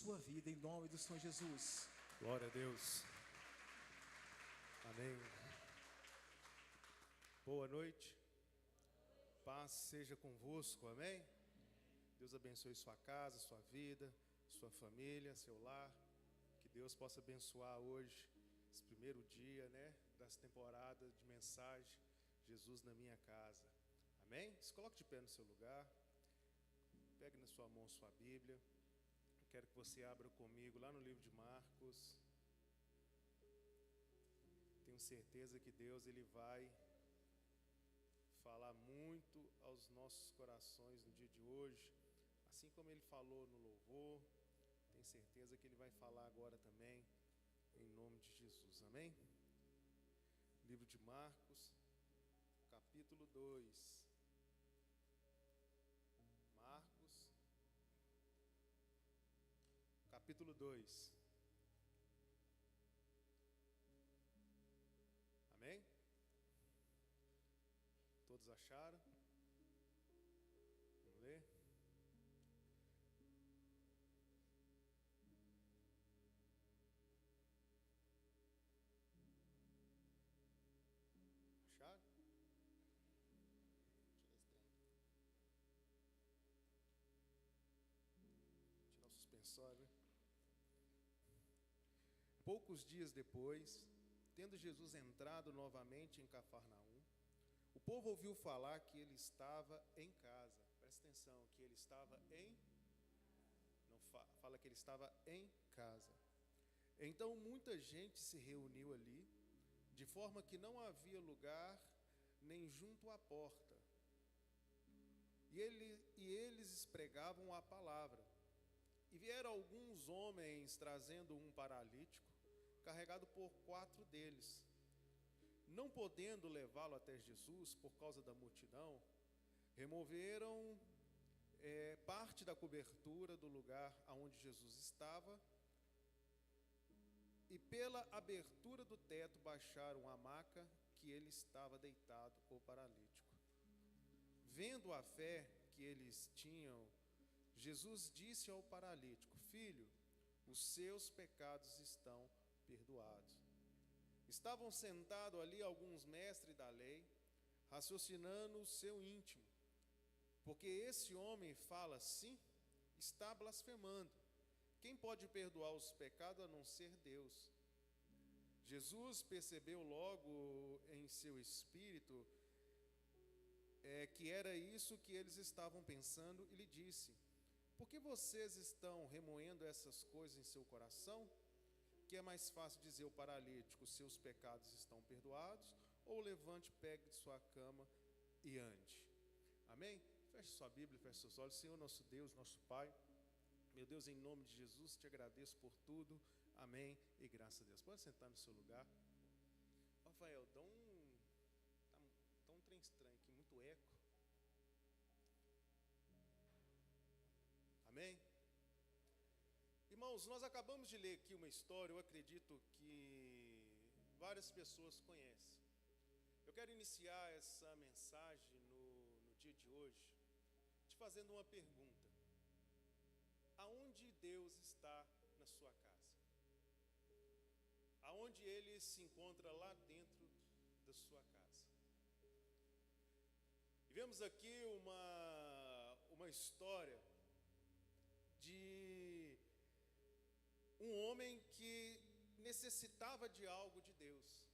sua vida, em nome do Senhor Jesus. Glória a Deus. Amém. Boa noite. Paz seja convosco, amém? Deus abençoe sua casa, sua vida, sua família, seu lar. Que Deus possa abençoar hoje, esse primeiro dia, dessa temporada de mensagem, Jesus na minha casa. Amém? Se coloque de pé no seu lugar. Pegue na sua mão sua Bíblia. Eu quero que você abra comigo lá no livro de Marcos. Tenho certeza que Deus ele vai falar muito aos nossos corações no dia de hoje, assim como Ele falou no louvor. Tenho certeza que Ele vai falar agora também, em nome de Jesus, amém? Livro de Marcos, capítulo 2. Marcos, capítulo 2. Amém? Todos acharam? Vamos ler? Acharam? Tira esse trem. Tirar o suspensório, né? Poucos dias depois, tendo Jesus entrado novamente em Cafarnaum, o povo ouviu falar que ele estava em casa. Presta atenção, que ele estava em... Não fala que ele estava em casa. Então muita gente se reuniu ali, de forma que não havia lugar nem junto à porta. E eles pregavam a palavra. E vieram alguns homens trazendo um paralítico, carregado por 4 deles. Não podendo levá-lo até Jesus por causa da multidão, removeram parte da cobertura do lugar onde Jesus estava e pela abertura do teto baixaram a maca que ele estava deitado, o paralítico. Vendo a fé que eles tinham, Jesus disse ao paralítico: Filho, os seus pecados estão perdoados. Estavam sentados ali alguns mestres da lei, raciocinando o seu íntimo, porque esse homem fala assim, está blasfemando. Quem pode perdoar os pecados a não ser Deus? Jesus percebeu logo em seu espírito que era isso que eles estavam pensando e lhe disse: Por que vocês estão remoendo essas coisas em seu coração? Que é mais fácil dizer ao paralítico: seus pecados estão perdoados, ou levante, pegue de sua cama e ande. Amém? Feche sua Bíblia, feche seus olhos. Senhor nosso Deus, nosso Pai, meu Deus, em nome de Jesus, te agradeço por tudo. Amém e graças a Deus. Pode sentar no seu lugar. Rafael, tá um trem estranho aqui, muito eco. Amém? Irmãos, nós acabamos de ler aqui uma história, eu acredito que várias pessoas conhecem. Eu quero iniciar essa mensagem no dia de hoje, te fazendo uma pergunta. Aonde Deus está na sua casa? Aonde Ele se encontra lá dentro da sua casa? E vemos aqui uma história de um homem que necessitava de algo de Deus.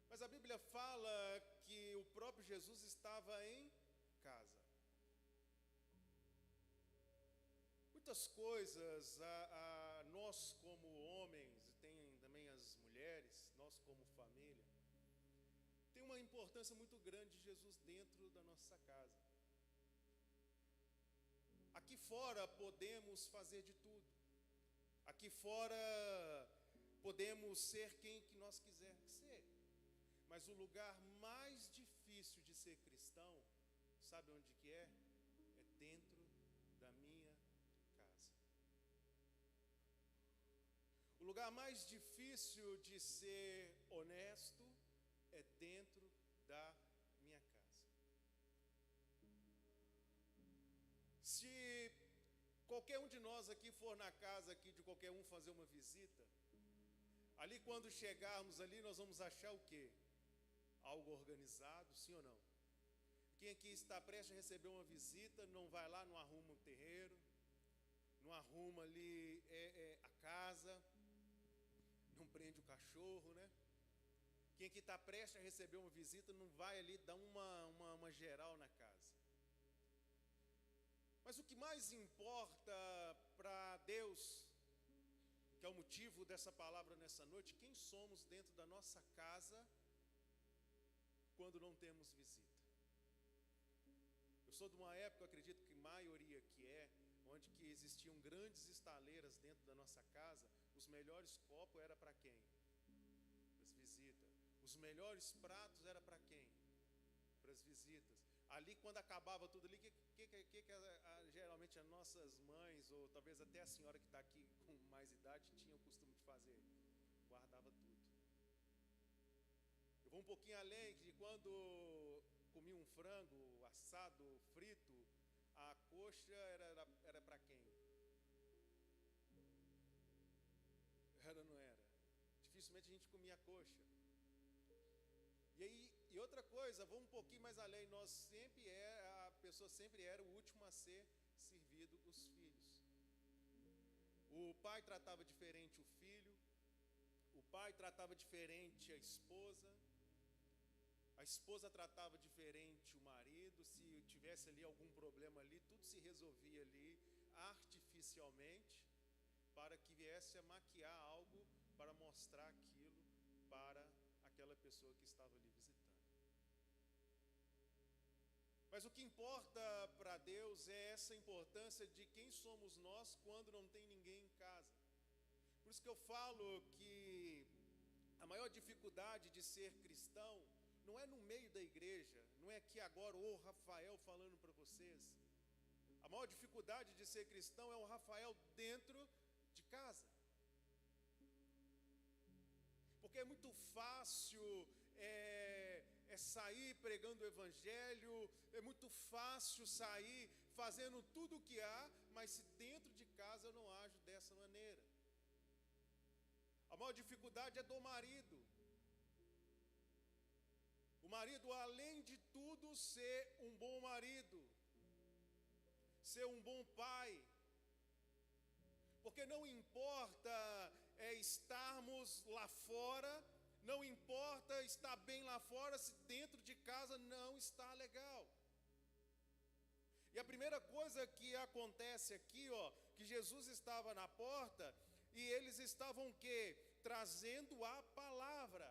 Mas a Bíblia fala que o próprio Jesus estava em casa. Muitas coisas, nós como homens, e tem também as mulheres, nós como família, tem uma importância muito grande de Jesus dentro da nossa casa. Aqui fora podemos fazer de tudo. Aqui fora podemos ser quem que nós quisermos ser. Mas o lugar mais difícil de ser cristão, sabe onde que é? É dentro da minha casa. O lugar mais difícil de ser honesto é dentro da minha casa. Se qualquer um de nós aqui for na casa aqui de qualquer um fazer uma visita, ali quando chegarmos ali nós vamos achar o quê? Algo organizado, sim ou não? Quem aqui está prestes a receber uma visita, não vai lá, não arruma um terreiro, não arruma ali a casa, não prende o cachorro, né? Quem aqui está prestes a receber uma visita, não vai ali dar uma geral na casa. Mas o que mais importa para Deus, que é o motivo dessa palavra nessa noite, quem somos dentro da nossa casa quando não temos visita? Eu sou de uma época, eu acredito que a maioria que onde que existiam grandes estaleiras dentro da nossa casa. Os melhores copos era para quem? Para as visitas. Os melhores pratos era para quem? Para as visitas. Ali quando acabava tudo ali, geralmente as nossas mães, ou talvez até a senhora que está aqui com mais idade, tinha o costume de fazer? Guardava tudo. Eu vou um pouquinho além, de quando comia um frango assado, frito, a coxa era para quem? Era ou não era? Dificilmente a gente comia coxa. E outra coisa, vamos um pouquinho mais além, a pessoa sempre era o último a ser servido, os filhos. O pai tratava diferente o filho, o pai tratava diferente a esposa tratava diferente o marido. Se tivesse ali algum problema ali, tudo se resolvia ali artificialmente, para que viesse a maquiar algo para mostrar aquilo para aquela pessoa que estava ali visitando. Mas o que importa para Deus é essa importância de quem somos nós quando não tem ninguém em casa. Por isso que eu falo que a maior dificuldade de ser cristão não é no meio da igreja, não é aqui agora o Rafael falando para vocês. A maior dificuldade de ser cristão é o Rafael dentro de casa. Porque é muito fácil sair pregando o evangelho, é muito fácil sair fazendo tudo o que há, mas se dentro de casa eu não ajo dessa maneira. A maior dificuldade é do marido. O marido, além de tudo, ser um bom marido, ser um bom pai. Porque não importa estarmos lá fora, não importa estar bem lá fora, se dentro de casa não está legal. E a primeira coisa que acontece aqui, que Jesus estava na porta e eles estavam o quê? Trazendo a palavra.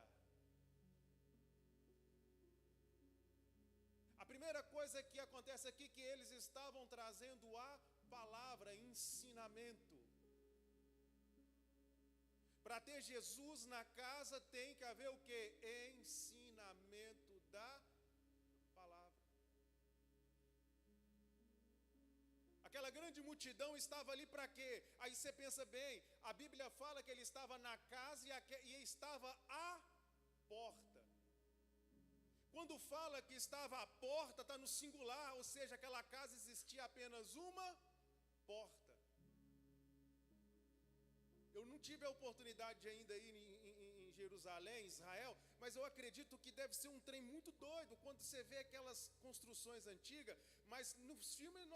A primeira coisa que acontece aqui, que eles estavam trazendo a palavra, ensinamento. Para ter Jesus na casa tem que haver o quê? Ensinamento da palavra. Aquela grande multidão estava ali para quê? Aí você pensa bem, a Bíblia fala que ele estava na casa e estava à porta. Quando fala que estava à porta, está no singular, ou seja, aquela casa existia apenas uma porta. Eu não tive a oportunidade de ainda ir em Jerusalém, Israel, mas eu acredito que deve ser um trem muito doido quando você vê aquelas construções antigas. Mas nos filmes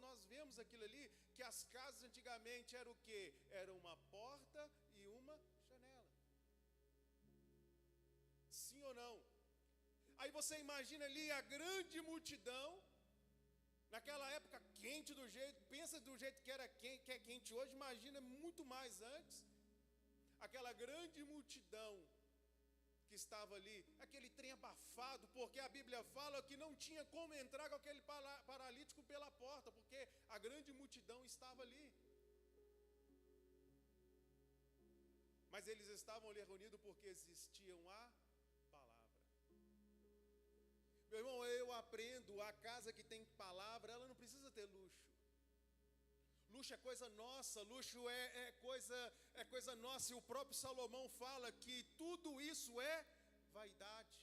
nós vemos aquilo ali, que as casas antigamente eram o quê? Era uma porta e uma janela. Sim ou não? Aí você imagina ali a grande multidão, naquela época quente do jeito, pensa do jeito que é quente hoje, imagina muito mais antes, aquela grande multidão que estava ali, aquele trem abafado, porque a Bíblia fala que não tinha como entrar com aquele paralítico pela porta, porque a grande multidão estava ali. Mas eles estavam ali reunidos porque existiam a palavra. Meu irmão, eu aprendo, a casa que tem palavra, ela não precisa ter luxo. Luxo é coisa nossa, luxo é coisa nossa. E o próprio Salomão fala que tudo isso é vaidade.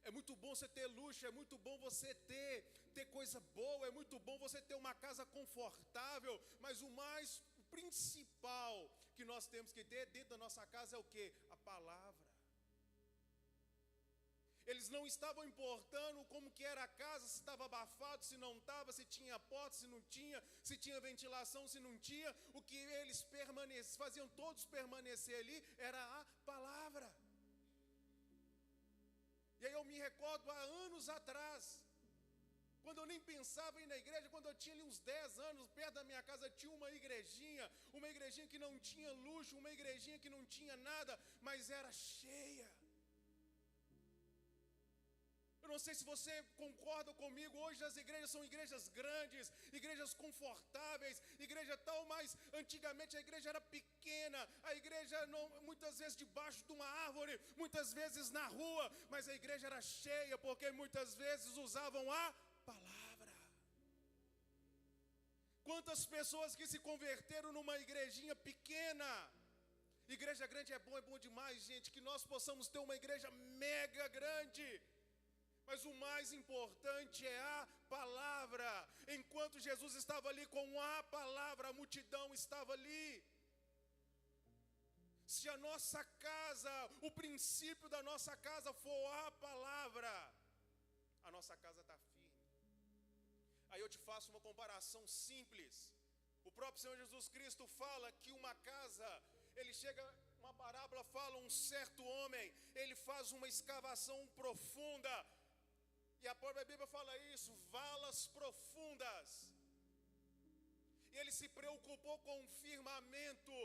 É muito bom você ter luxo, é muito bom você ter coisa boa, é muito bom você ter uma casa confortável, mas o principal que nós temos que ter dentro da nossa casa é o quê? A palavra. Eles não estavam importando como que era a casa, se estava abafado, se não estava, se tinha porta, se não tinha, se tinha ventilação, se não tinha. O que eles faziam todos permanecer ali era a palavra. E aí eu me recordo há anos atrás, quando eu nem pensava em ir na igreja, quando eu tinha ali uns 10 anos, perto da minha casa tinha uma igrejinha que não tinha luxo, uma igrejinha que não tinha nada, mas era cheia. Eu não sei se você concorda comigo, hoje as igrejas são igrejas grandes, igrejas confortáveis, igreja tal, mas antigamente a igreja era pequena, a igreja muitas vezes debaixo de uma árvore, muitas vezes na rua, mas a igreja era cheia, porque muitas vezes usavam a palavra. Quantas pessoas que se converteram numa igrejinha pequena? Igreja grande é bom demais, gente, que nós possamos ter uma igreja mega grande. Mas o mais importante é a palavra. Enquanto Jesus estava ali com a palavra, a multidão estava ali. Se a nossa casa, o princípio da nossa casa for a palavra, a nossa casa está firme. Aí eu te faço uma comparação simples. O próprio Senhor Jesus Cristo fala que uma casa, ele chega, uma parábola fala, um certo homem, ele faz uma escavação profunda. E a própria Bíblia fala isso, valas profundas. E ele se preocupou com o firmamento.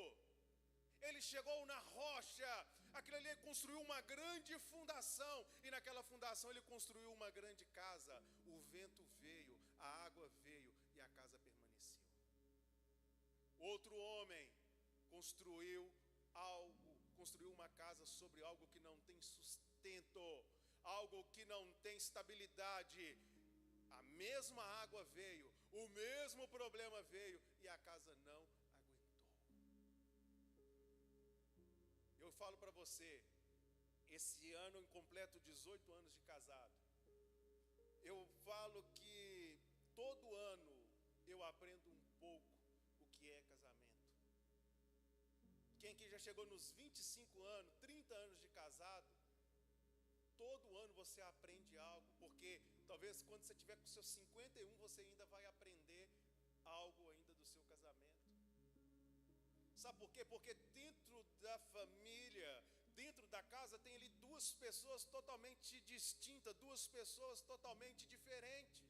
Ele chegou na rocha. Aquilo ali, ele construiu uma grande fundação. E naquela fundação ele construiu uma grande casa. O vento veio, a água veio e a casa permaneceu. Outro homem construiu uma casa sobre algo que não tem sustento, algo que não tem estabilidade. A mesma água veio, o mesmo problema veio e a casa não aguentou. Eu falo para você, esse ano eu completo 18 anos de casado. Eu falo que todo ano eu aprendo um pouco o que é casamento. Quem aqui já chegou nos 25 anos, 30 anos de casado, todo ano você aprende algo, porque talvez quando você tiver com seus 51, você ainda vai aprender algo ainda do seu casamento. Sabe por quê? Porque dentro da família, dentro da casa, tem ali duas pessoas totalmente distintas, duas pessoas totalmente diferentes.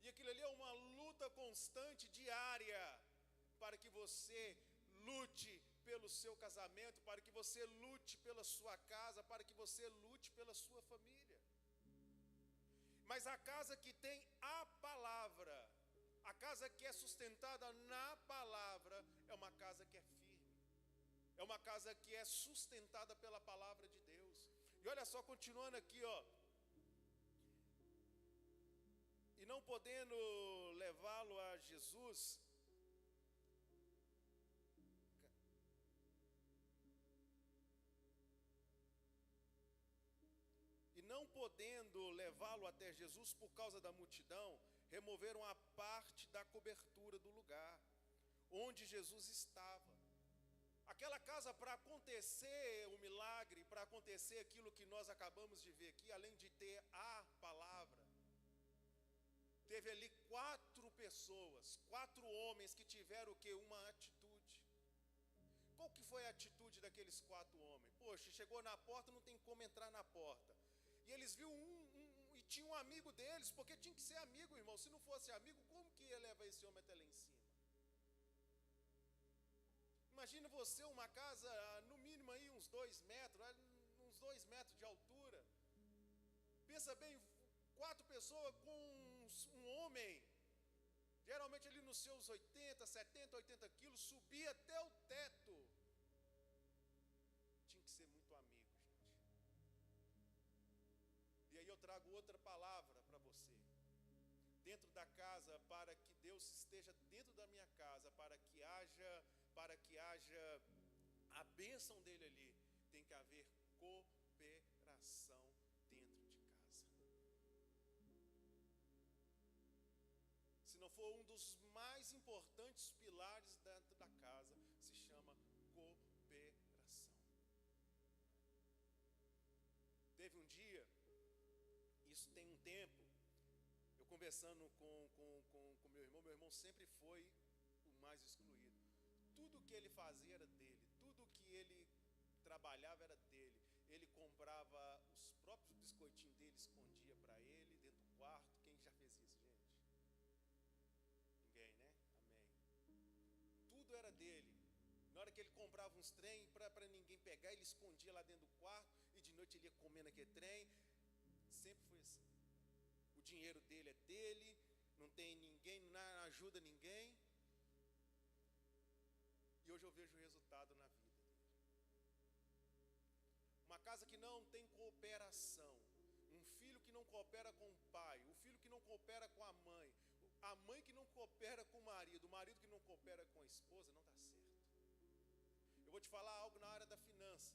E aquilo ali é uma luta constante, diária, para que você lute pelo seu casamento, para que você lute pela sua casa, para que você lute pela sua família. Mas a casa que tem a palavra, a casa que é sustentada na palavra, é uma casa que é firme, é uma casa que é sustentada pela palavra de Deus. E olha só, continuando aqui, e não podendo levá-lo a Jesus, não podendo levá-lo até Jesus por causa da multidão, removeram a parte da cobertura do lugar onde Jesus estava. Aquela casa, para acontecer o milagre, para acontecer aquilo que nós acabamos de ver aqui, além de ter a palavra, teve ali 4 pessoas, 4 homens que tiveram o quê? Uma atitude. Qual que foi a atitude daqueles 4 homens? Poxa, chegou na porta, não tem como entrar na porta. E eles viram e tinha um amigo deles, porque tinha que ser amigo, irmão. Se não fosse amigo, como que ia levar esse homem até lá em cima? Imagina você, uma casa, no mínimo aí uns 2 metros, uns 2 metros de altura. Pensa bem, 4 pessoas com um homem, geralmente ali nos seus 80, 70, 80 quilos, subia até o teto. Tinha que ser muito amigo, gente. E aí eu trago outra palavra para você. Dentro da casa, para que Deus esteja dentro da minha casa, para que haja a bênção dele ali, tem que haver cooperação se não for um dos mais importantes pilares dentro da casa, se chama cooperação. Teve um dia, isso tem um tempo, eu conversando com meu irmão sempre foi o mais excluído. Tudo que ele fazia era dele, tudo que ele trabalhava era dele. Ele comprava os próprios biscoitinhos dele, escondia para ele dentro do quarto. Quem já fez isso, gente? Ninguém, né? Amém. Tudo era dele. Na hora que ele comprava uns trem para ninguém pegar, ele escondia lá dentro do quarto, e de noite ele ia comendo aquele trem. Sempre foi assim. O dinheiro dele é dele, não tem ninguém, não ajuda ninguém. E hoje eu vejo o resultado na vida dele. Uma casa que não tem cooperação, um filho que não coopera com o pai, o filho que não coopera com a mãe que não coopera com o marido que não coopera com a esposa, não dá certo. Eu vou te falar algo na área da finança.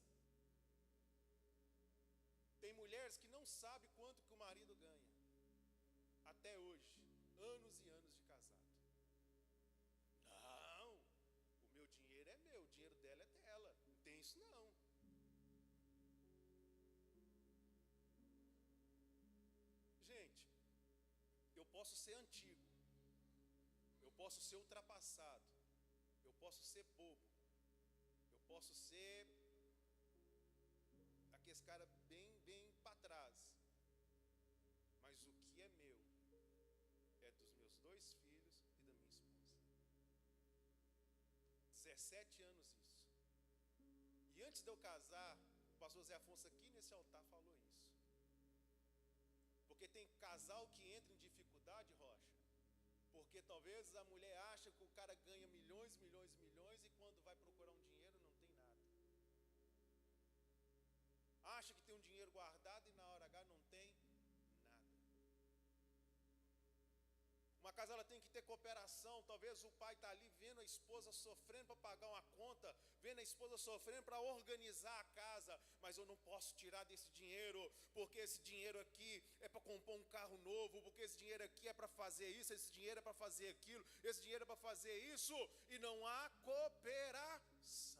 Tem mulheres que não sabem quanto que o marido ganha, até hoje, anos e anos de casado. Não, o meu dinheiro é meu, o dinheiro dela é dela, não tem isso não. Gente, eu posso ser antigo, eu posso ser ultrapassado, eu posso ser bobo, eu posso ser aqueles cara bem para trás, mas o que é meu é dos meus 2 filhos e da minha esposa. 17 anos isso. E antes de eu casar, o pastor Zé Afonso aqui nesse altar falou isso. Porque tem casal que entra em dificuldade, Rocha, porque talvez a mulher acha que o cara ganha milhões, e quando vai procurar um dinheiro não tem nada. Acha que tem um dinheiro guardado e na hora H não tem nada. Uma casa ela tem que ter cooperação. Talvez o pai está ali vendo a esposa sofrendo para pagar uma conta, vendo a esposa sofrendo para organizar a casa, mas eu não posso tirar desse dinheiro, porque esse dinheiro aqui é para comprar um carro novo, porque esse dinheiro aqui é para fazer isso, esse dinheiro é para fazer aquilo, esse dinheiro é para fazer isso, e não há cooperação.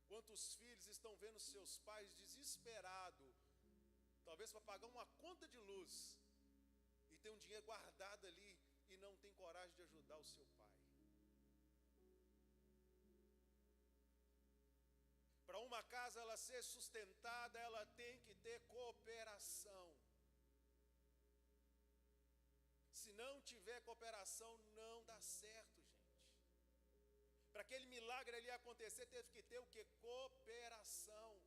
Quantos filhos estão vendo seus pais desesperados, talvez para pagar uma conta de luz, e tem um dinheiro guardado ali, e não tem coragem de ajudar o seu pai. Para uma casa ela ser sustentada, ela tem que ter cooperação. Se não tiver cooperação, não dá certo, gente. Para aquele milagre ali acontecer, teve que ter o que? Cooperação.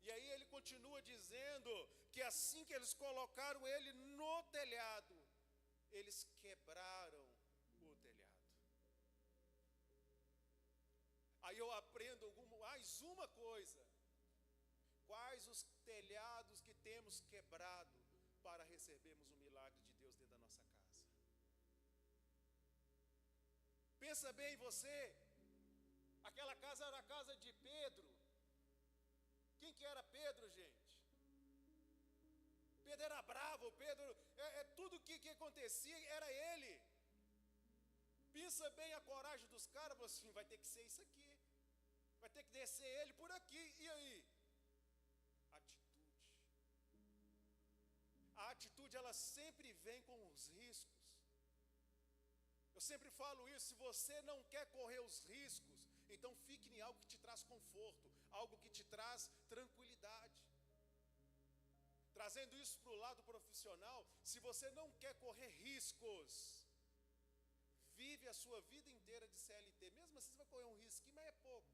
E aí ele continua dizendo que assim que eles colocaram ele no telhado, eles quebraram o telhado. Aí eu aprendo mais uma coisa. Quais os telhados que temos quebrado para recebermos o milagre de Deus dentro da nossa casa? Pensa bem você. Aquela casa era a casa de Pedro. Quem que era Pedro, gente? Pedro era bravo, Pedro, tudo que acontecia era ele. Pensa bem a coragem dos caras, assim, vai ter que ser isso aqui, vai ter que descer ele por aqui, e aí? Atitude. A atitude ela sempre vem com os riscos. Eu sempre falo isso, se você não quer correr os riscos, então fique em algo que te traz conforto, algo que te traz tranquilidade. Trazendo isso para o lado profissional, se você não quer correr riscos, vive a sua vida inteira de CLT, mesmo assim você vai correr um risco, mas é pouco.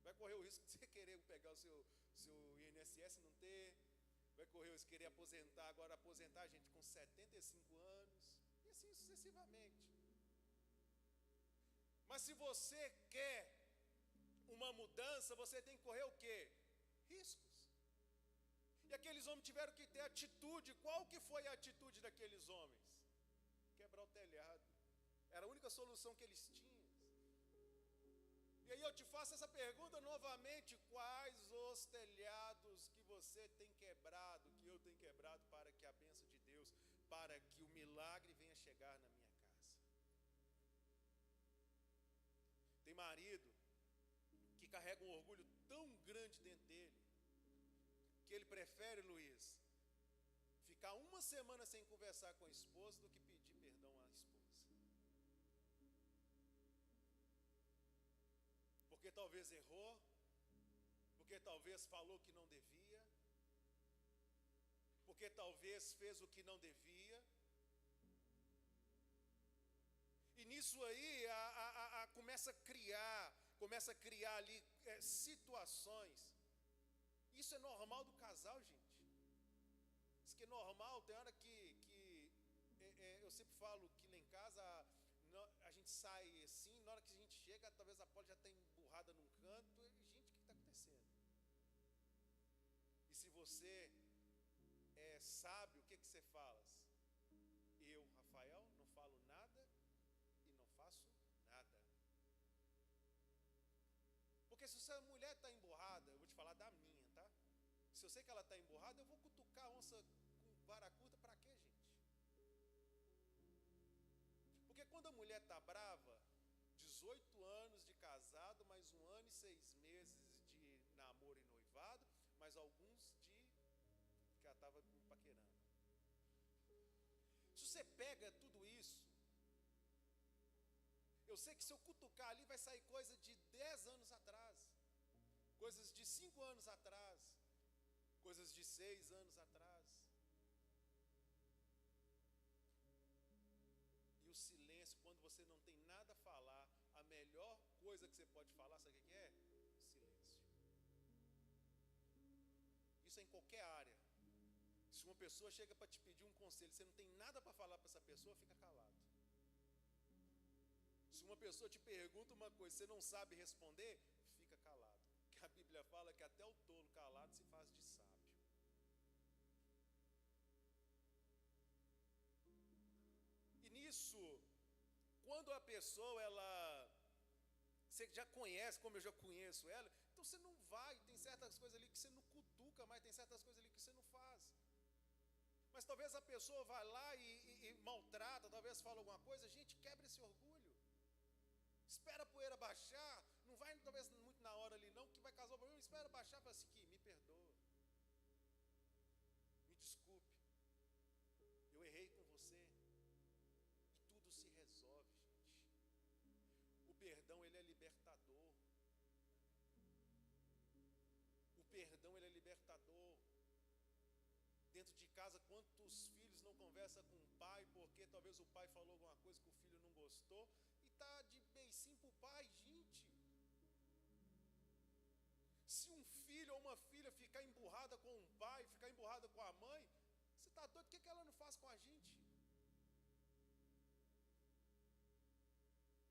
Vai correr o risco de você querer pegar o seu INSS, não ter, vai correr o risco de querer aposentar, agora aposentar a gente com 75 anos, e assim sucessivamente. Mas se você quer uma mudança, você tem que correr o quê? Riscos. E aqueles homens tiveram que ter atitude. Qual que foi a atitude daqueles homens? Quebrar o telhado. Era a única solução que eles tinham. E aí eu te faço essa pergunta novamente: quais os telhados que você tem quebrado, que eu tenho quebrado, para que a bênção de Deus, para que o milagre venha chegar na minha casa? Tem marido que carrega um orgulho tão grande dentro dele, que ele prefere, Luiz, ficar uma semana sem conversar com a esposa do que pedir perdão à esposa. Porque talvez errou, porque talvez falou que não devia, porque talvez fez o que não devia. E nisso aí começa a criar ali situações. Isso é normal do casal, gente. Isso que é normal. Tem hora que eu sempre falo que lá em casa a gente sai assim, na hora que a gente chega, talvez a porta já está emburrada num canto. E, gente, o que está acontecendo? E se você sabe, o que você fala? Eu, Rafael, não falo nada e não faço nada. Porque se essa mulher está emburrada, eu vou te falar da minha, tá? Se eu sei que ela está emburrada, eu vou cutucar a onça com vara curta para quê, gente? Porque quando a mulher está brava, 18 anos de casado, mais 1 ano e 6 meses de namoro e noivado, mais alguns de que ela estava me paquerando. Se você pega tudo isso, eu sei que se eu cutucar ali vai sair coisa de 10 anos atrás, coisas de 5 anos atrás, coisas de 6 anos atrás. E o silêncio, quando você não tem nada a falar, a melhor coisa que você pode falar, sabe o que é? Silêncio. Isso é em qualquer área. Se uma pessoa chega para te pedir um conselho, você não tem nada para falar para essa pessoa, fica calado. Se uma pessoa te pergunta uma coisa e você não sabe responder, fica calado. Porque a Bíblia fala que até o tolo calado se faz de sábio. E nisso, quando a pessoa, você já conhece, como eu já conheço ela, então você não vai, tem certas coisas ali que você não cutuca, mas tem certas coisas ali que você não faz. Mas talvez a pessoa vai lá e maltrata, talvez fala alguma coisa, gente, quebra esse orgulho. Espera a poeira baixar, não vai talvez muito na hora ali não, que vai causar um problema, espera baixar e fala assim, me perdoa, me desculpe, eu errei com você, e tudo se resolve, gente. O perdão, ele é libertador. O perdão, ele é libertador. Dentro de casa, quantos filhos não conversam com o pai, porque talvez o pai falou alguma coisa que o filho não gostou, e está de beicinho para o pai, gente. Se um filho ou uma filha ficar emburrada com um pai, ficar emburrada com a mãe, você está doido? O que ela não faz com a gente?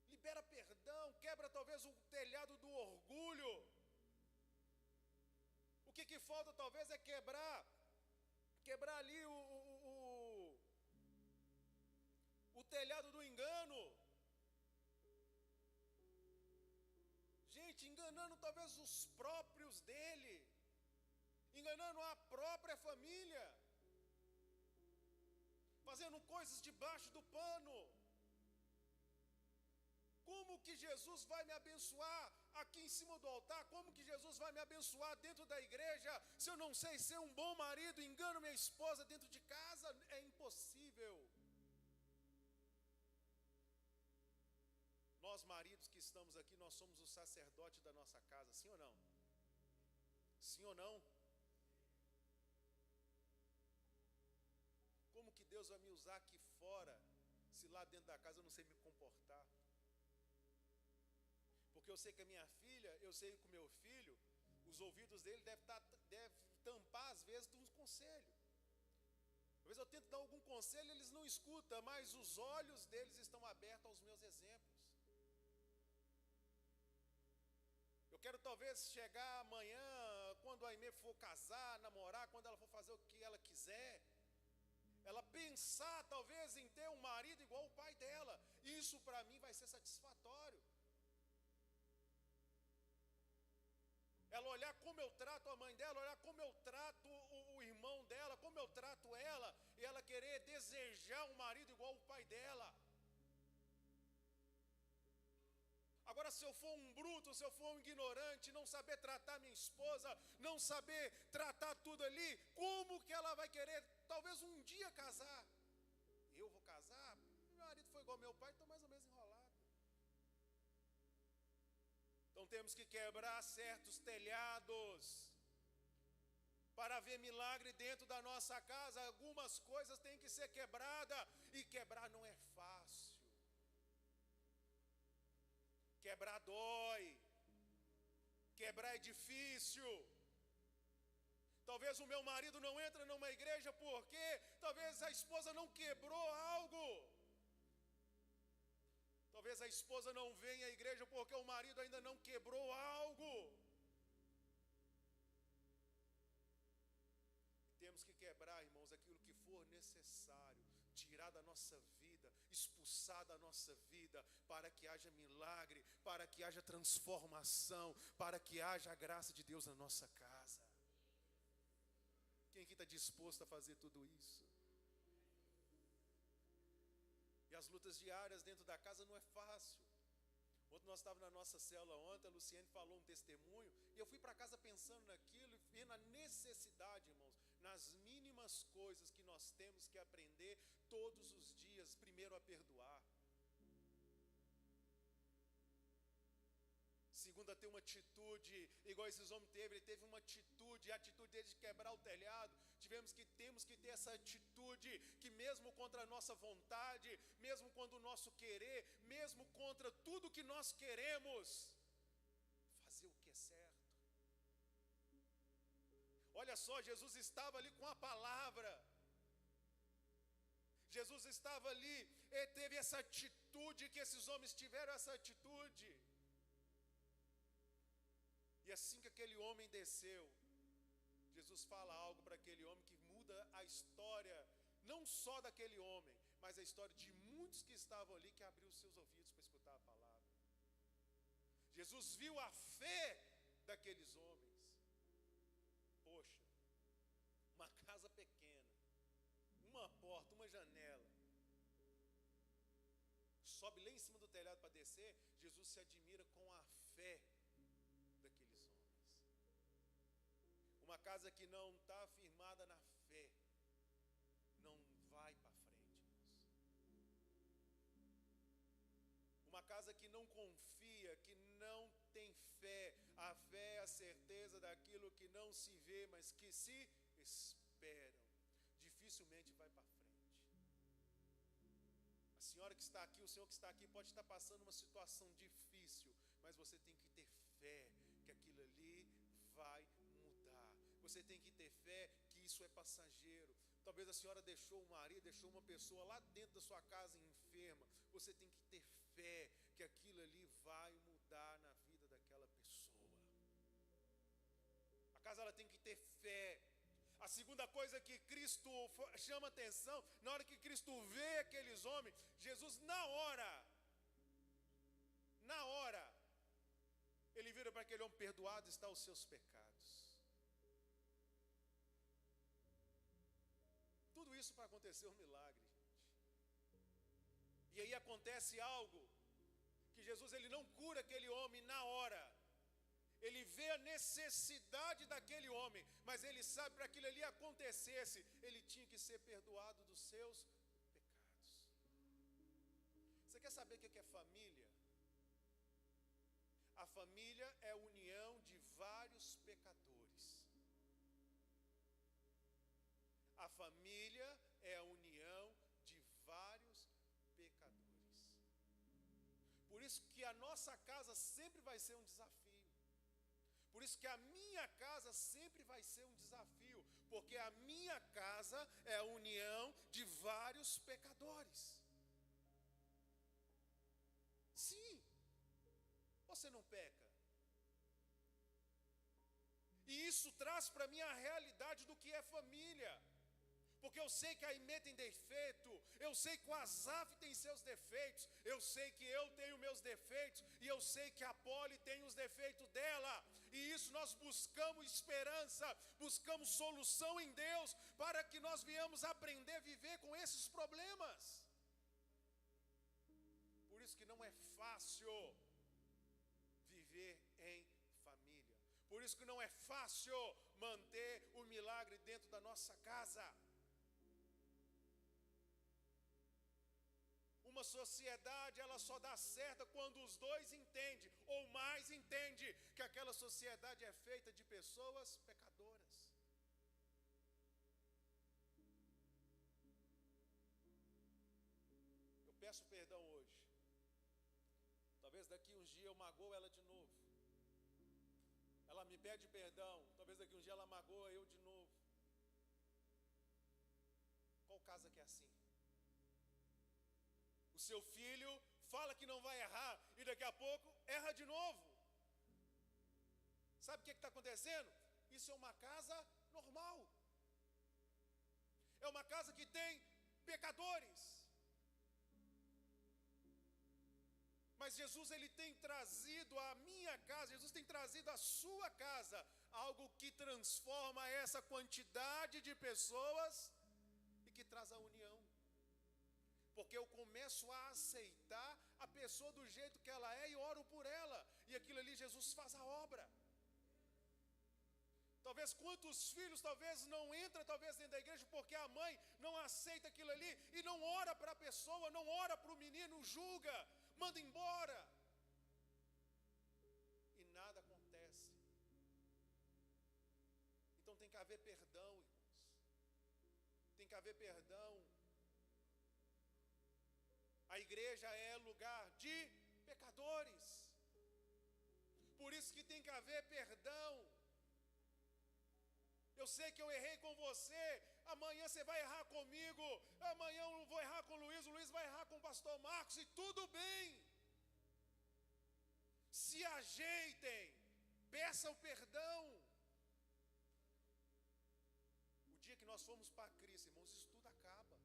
Libera perdão, quebra talvez o telhado do orgulho. O que falta talvez é quebrar ali o telhado do engano. Gente, enganando talvez os próprios dele, enganando a própria família, fazendo coisas debaixo do pano. Como que Jesus vai me abençoar aqui em cima do altar? Como que Jesus vai me abençoar dentro da igreja, se eu não sei ser um bom marido, engano minha esposa dentro de casa? É impossível. Nós maridos que estamos aqui, nós somos o sacerdote da nossa casa, sim ou não? Sim ou não? Como que Deus vai me usar aqui fora, se lá dentro da casa eu não sei me comportar? Porque eu sei que a minha filha, eu sei que o meu filho, os ouvidos dele devem tampar às vezes de um conselho. Às vezes eu tento dar algum conselho, eles não escutam, mas os olhos deles estão abertos aos meus exemplos. Eu quero talvez chegar amanhã, quando a Aimee for casar, namorar, quando ela for fazer o que ela quiser, ela pensar talvez em ter um marido igual o pai dela. Isso para mim vai ser satisfatório. ela olhar como eu trato a mãe dela, olhar como eu trato o irmão dela, como eu trato ela, e ela querer desejar um marido igual o pai dela. Agora, se eu for um bruto, se eu for um ignorante, não saber tratar minha esposa, não saber tratar tudo ali, como que ela vai querer, talvez um dia casar? Eu vou casar? Meu marido foi igual meu pai, estou mais ou menos enrolado. Então temos que quebrar certos telhados para ver milagre dentro da nossa casa. Algumas coisas têm que ser quebradas, e quebrar não é fácil. Quebrar dói, quebrar é difícil. Talvez o meu marido não entre numa igreja porque talvez a esposa não quebrou algo. Talvez a esposa não venha à igreja porque o marido ainda não quebrou algo. E temos que quebrar, irmãos, aquilo que for necessário, tirar da nossa vida, expulsar da nossa vida, para que haja milagre, para que haja transformação, para que haja a graça de Deus na nossa casa. Quem aqui está disposto a fazer tudo isso? E as lutas diárias dentro da casa não é fácil. Ontem nós estávamos na nossa célula ontem, a Luciene falou um testemunho, e eu fui para casa pensando naquilo, e vendo a necessidade, irmãos, nas mínimas coisas que nós temos que aprender todos os dias, primeiro a perdoar. Segundo, a ter uma atitude, igual esses homens teve, ele teve uma atitude, a atitude dele de quebrar o telhado. Temos que ter essa atitude, que mesmo contra a nossa vontade, mesmo contra o nosso querer, mesmo contra tudo que nós queremos, fazer o que é certo. Olha só, Jesus estava ali com a palavra, Jesus estava ali, ele teve essa atitude, que esses homens tiveram essa atitude. E assim que aquele homem desceu, Jesus fala algo para aquele homem que muda a história, não só daquele homem, mas a história de muitos que estavam ali, que abriu os seus ouvidos para escutar a palavra. Jesus viu a fé daqueles homens. Poxa, uma casa pequena, uma porta, uma janela, sobe lá em cima do telhado para descer. Jesus se admira com a fé daqueles homens. Uma casa que não está firmada na fé não vai para frente, irmãos. Uma casa que não confia, que não tem fé, a fé é a certeza daquilo que não se vê, mas que se esperam, dificilmente vai para frente. A senhora que está aqui, o senhor que está aqui, pode estar passando uma situação difícil, mas você tem que ter fé que aquilo ali vai mudar. Você tem que ter fé que isso é passageiro. Talvez a senhora deixou um marido, deixou uma pessoa lá dentro da sua casa enferma. Você tem que ter fé que aquilo ali vai mudar na vida daquela pessoa. A casa, ela tem que ter fé. A segunda coisa que Cristo chama atenção, na hora que Cristo vê aqueles homens, Jesus na hora, ele vira para aquele homem: perdoado está os seus pecados. Tudo isso para acontecer um milagre, gente. E aí acontece algo, que Jesus, ele não cura aquele homem na hora. Ele vê a necessidade daquele homem, mas ele sabe, para aquilo ali acontecesse, ele tinha que ser perdoado dos seus pecados. Você quer saber o que é família? A família é a união de vários pecadores. A família é a união de vários pecadores. Por isso que a nossa casa sempre vai ser um desafio. Por isso que a minha casa sempre vai ser um desafio, porque a minha casa é a união de vários pecadores. Sim, você não peca. E isso traz para mim a realidade do que é família. Porque eu sei que a Aimee tem defeito, eu sei que o Asaf tem seus defeitos, eu sei que eu tenho meus defeitos, e eu sei que a Poli tem os defeitos dela. E isso nós buscamos esperança, buscamos solução em Deus, para que nós venhamos aprender a viver com esses problemas. Por isso que não é fácil viver em família. Por isso que não é fácil manter o milagre dentro da nossa casa. Uma sociedade, ela só dá certo quando os dois entendem, ou mais entendem, que aquela sociedade é feita de pessoas pecadoras. Eu peço perdão hoje. Talvez daqui uns dias eu magoo ela de novo. Ela me pede perdão. Talvez daqui uns dias ela magoa eu de novo. Qual casa que é assim? O seu filho fala que não vai errar e daqui a pouco erra de novo. Sabe o que está acontecendo? Isso é uma casa normal. É uma casa que tem pecadores. Mas Jesus, ele tem trazido a minha casa, Jesus tem trazido a sua casa, algo que transforma essa quantidade de pessoas e que traz a união. Porque eu começo a aceitar a pessoa do jeito que ela é e oro por ela. E aquilo ali Jesus faz a obra. Talvez quantos filhos talvez não entram talvez dentro da igreja porque a mãe não aceita aquilo ali e não ora para a pessoa, não ora para o menino, julga, manda embora. E nada acontece. Então tem que haver perdão, irmãos. Tem que haver perdão. A igreja é lugar de pecadores. Por isso que tem que haver perdão. Eu sei que eu errei com você, amanhã você vai errar comigo, amanhã eu vou errar com o Luiz vai errar com o pastor Marcos, e tudo bem. Se ajeitem, peçam perdão. O dia que nós formos para Cristo, irmãos, isso tudo acaba.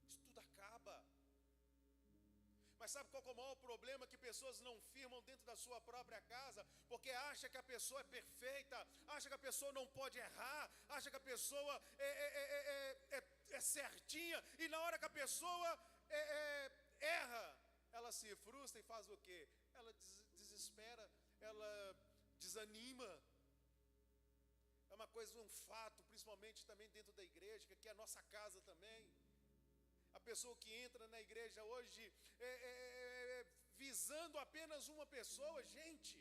Isso tudo acaba. Mas sabe qual é o maior problema? Que pessoas não firmam dentro da sua própria casa, porque acha que a pessoa é perfeita, acha que a pessoa não pode errar, acha que a pessoa é certinha, e na hora que a pessoa erra, ela se frustra e faz o quê? Ela desespera, ela desanima. É uma coisa, um fato, principalmente também dentro da igreja, que aqui é a nossa casa também. A pessoa que entra na igreja hoje visando apenas uma pessoa, gente.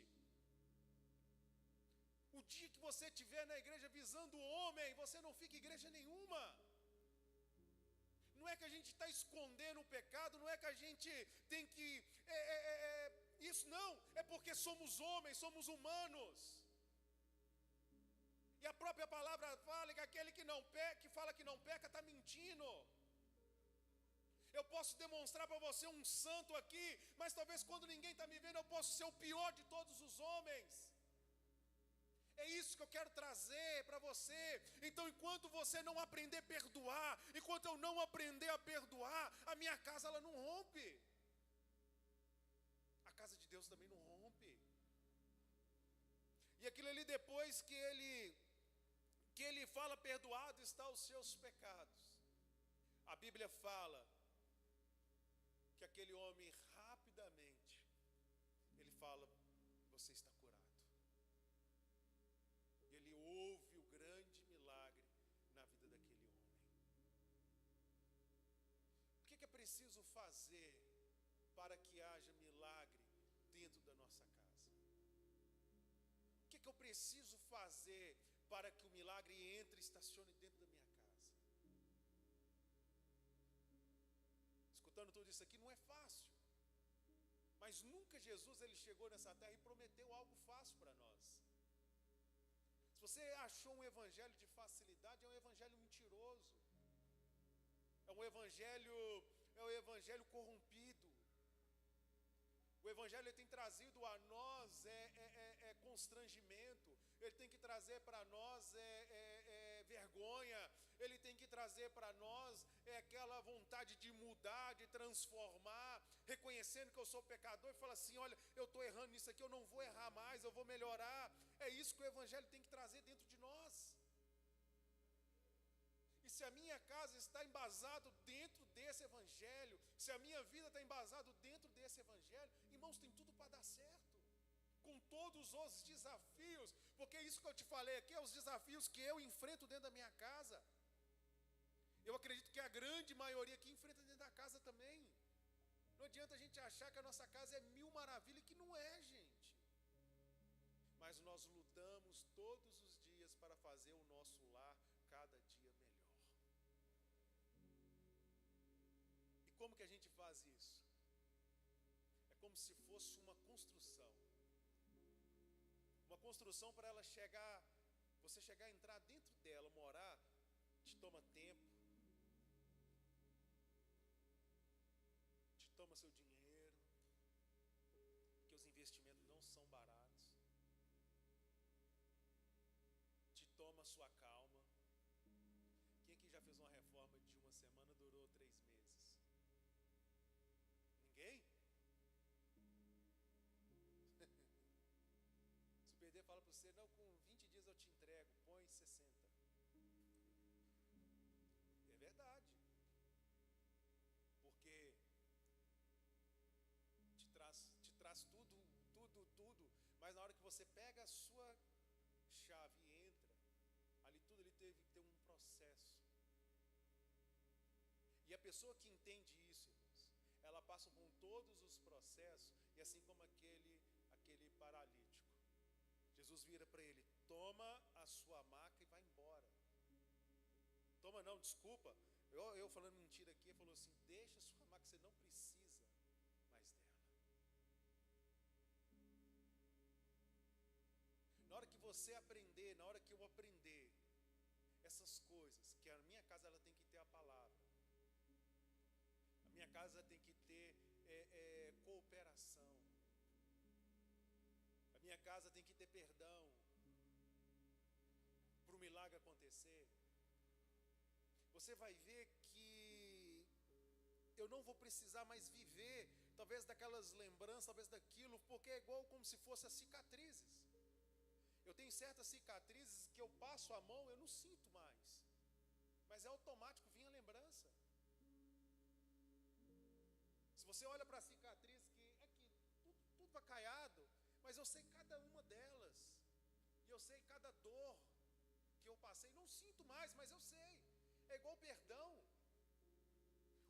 O dia que você estiver na igreja visando o homem, você não fica em igreja nenhuma. Não é que a gente está escondendo o pecado, não é que a gente tem que... isso não, é porque somos homens, somos humanos. E a própria palavra fala que aquele que não peca, que fala que não peca, está mentindo. Eu posso demonstrar para você um santo aqui, mas talvez quando ninguém está me vendo, eu posso ser o pior de todos os homens. É isso que eu quero trazer para você. Então, enquanto você não aprender a perdoar, enquanto eu não aprender a perdoar, a minha casa ela não rompe. A casa de Deus também não rompe. E aquilo ali, depois que ele fala perdoado está os seus pecados, a Bíblia fala que aquele homem rapidamente, ele fala, você está curado. E ele ouve o grande milagre na vida daquele homem. O que é preciso fazer para que haja milagre dentro da nossa casa? O que eu preciso fazer para que o milagre entre e estacione dentro da minha casa? Escutando tudo isso aqui não é fácil. Mas nunca Jesus ele chegou nessa terra e prometeu algo fácil para nós. Se você achou um evangelho de facilidade, é um evangelho mentiroso. É um evangelho corrompido. O evangelho ele tem trazido a nós constrangimento. Ele tem que trazer para nós vergonha. ele tem que trazer para nós aquela vontade de mudar, de transformar, reconhecendo que eu sou pecador e falar assim, olha, eu estou errando nisso aqui, eu não vou errar mais, eu vou melhorar. É isso que o Evangelho tem que trazer dentro de nós. E se a minha casa está embasado dentro desse Evangelho, se a minha vida está embasado dentro desse Evangelho, irmãos, tem tudo para dar certo. Com todos os desafios, porque isso que eu te falei aqui é os desafios que eu enfrento dentro da minha casa. Eu acredito que a grande maioria aqui enfrenta dentro da casa também. Não adianta a gente achar que a nossa casa é mil maravilhas, que não é, gente. Mas nós lutamos todos os dias para fazer o nosso lar cada dia melhor. E como que a gente faz isso? É como se fosse uma construção. Uma construção para ela chegar, você chegar a entrar dentro dela, morar, te toma tempo, te toma seu dinheiro, porque os investimentos não são baratos, te toma sua calma. Quem aqui já fez uma reforma de uma semana, durou 3 meses? Ninguém? Perder, fala para você, não, com 20 dias eu te entrego, põe 60. É verdade. Porque te traz tudo, mas na hora que você pega a sua chave e entra, ali tudo ele teve que ter um processo. E a pessoa que entende isso, irmãos, ela passa por todos os processos, e assim como aquele paralítico, Jesus vira para ele, toma a sua maca e vai embora. Toma não, desculpa, eu falando mentira aqui, ele falou assim, deixa a sua maca, você não precisa mais dela. Na hora que você aprender, na hora que eu aprender essas coisas, que a minha casa ela tem que ter a palavra, a minha casa tem que ter cooperação, a minha casa tem que ter perdão para o milagre acontecer. Você vai ver que eu não vou precisar mais viver talvez daquelas lembranças, talvez daquilo, porque é igual como se fossem as cicatrizes. Eu tenho certas cicatrizes que eu passo a mão, eu não sinto mais, mas é automático vir a lembrança. Se você olha para a cicatriz que aqui tudo vacaiado, mas eu sei cada uma delas, e eu sei cada dor que eu passei, não sinto mais, mas eu sei. É igual o perdão.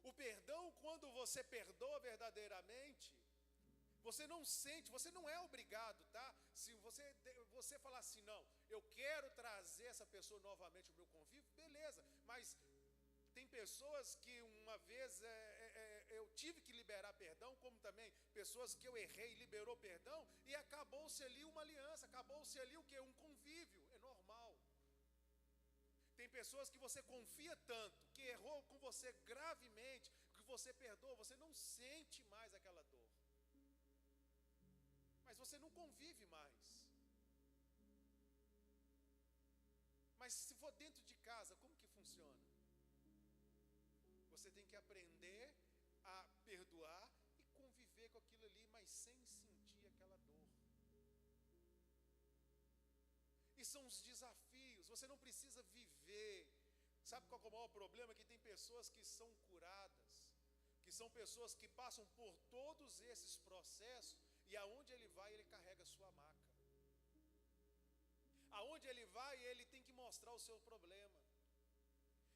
O perdão, quando você perdoa verdadeiramente, você não sente, você não é obrigado, tá? Se você falar assim, não, eu quero trazer essa pessoa novamente ao meu convívio, beleza, mas tem pessoas que uma vez eu tive que liberar perdão, como também pessoas que eu errei, liberou perdão, e acabou-se ali uma aliança, acabou-se ali o quê? Um convívio, é normal. Tem pessoas que você confia tanto, que errou com você gravemente, que você perdoa, você não sente mais aquela dor. Mas você não convive mais. Mas se for dentro de casa, como que funciona? Você tem que aprender a perdoar e conviver com aquilo ali, mas sem sentir aquela dor. E são os desafios, você não precisa viver. Sabe qual é o maior problema? Que tem pessoas que são curadas, que são pessoas que passam por todos esses processos, e aonde ele vai, ele carrega a sua maca. Aonde ele vai, ele tem que mostrar o seu problema.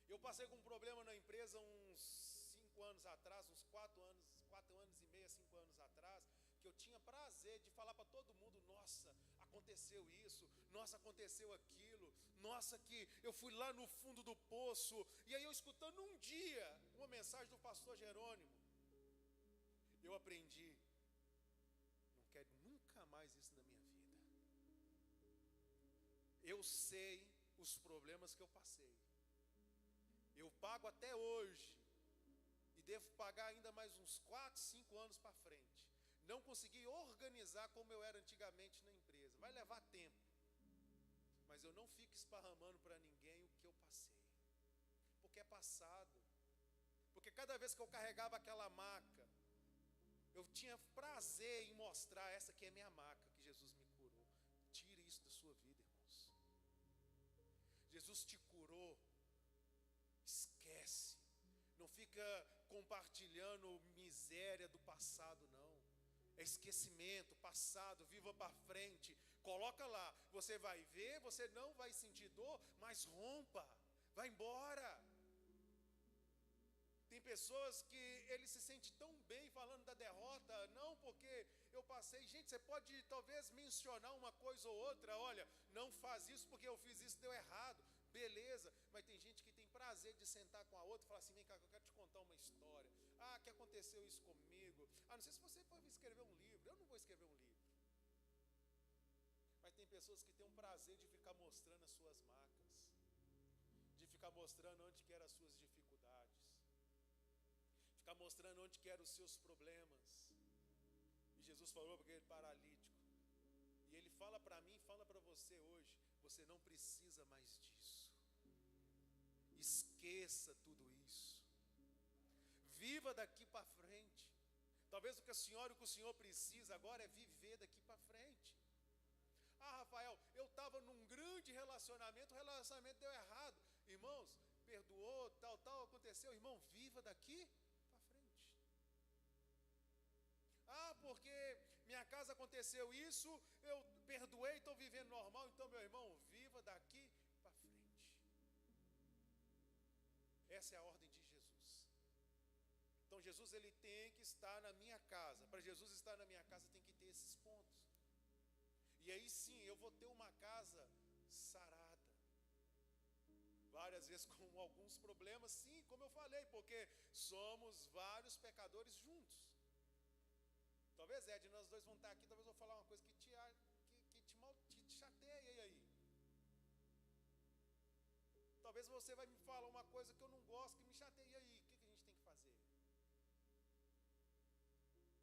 Eu passei com um problema na empresa uns 5 anos atrás, uns 4 anos e meio, 5 anos atrás, que eu tinha prazer de falar para todo mundo, nossa, aconteceu isso, nossa, aconteceu aquilo, nossa, que eu fui lá no fundo do poço, e aí eu escutando um dia uma mensagem do pastor Jerônimo, eu aprendi, não quero nunca mais isso na minha vida. Eu sei os problemas que eu passei, eu pago até hoje, e devo pagar ainda mais uns 4, 5 anos para frente. Não consegui organizar como eu era antigamente na empresa. Vai levar tempo. Mas eu não fico esparramando para ninguém o que eu passei. porque é passado. Porque cada vez que eu carregava aquela maca, eu tinha prazer em mostrar: essa aqui é minha maca, que Jesus me curou. Tire isso da sua vida, irmãos. Jesus te curou. Esquece. Não fica compartilhando miséria do passado, não. É esquecimento, passado, viva para frente. Coloca lá, você vai ver, você não vai sentir dor, mas rompa, vai embora. Tem pessoas que ele se sente tão bem falando da derrota, não, porque eu passei. Gente, você pode talvez mencionar uma coisa ou outra: olha, não faz isso porque eu fiz isso, deu errado. Beleza, mas tem gente que tem prazer de sentar com a outra e falar assim: vem cá, eu quero te contar uma história. Ah, que aconteceu isso comigo. Ah, não sei se você pode escrever um livro. Eu não vou escrever um livro. Mas tem pessoas que têm um prazer de ficar mostrando as suas marcas, de ficar mostrando onde que eram as suas dificuldades, ficar mostrando onde que eram os seus problemas. E Jesus falou para aquele paralítico, e ele fala para mim, fala para você hoje: você não precisa mais disso. Esqueça tudo isso. Viva daqui para frente. Talvez o que a senhora e o que o senhor precisa agora é viver daqui para frente. Ah, Rafael, eu estava num grande relacionamento, o relacionamento deu errado. Irmãos, perdoou, tal, aconteceu. Irmão, viva daqui para frente. Ah, porque minha casa aconteceu isso, eu perdoei, estou vivendo normal. Então, meu irmão, viva daqui para frente. Essa é a ordem de Jesus. Então, Jesus, ele tem que estar na minha casa. Para Jesus estar na minha casa, tem que ter esses pontos. E aí sim, eu vou ter uma casa sarada. Várias vezes com alguns problemas, sim, como eu falei, porque somos vários pecadores juntos. Talvez, Ed, nós dois vamos estar aqui, talvez eu vou falar uma coisa que te chateia, e aí? Talvez você vai me falar uma coisa que eu não gosto, que me chateia, e aí? O que a gente tem que fazer?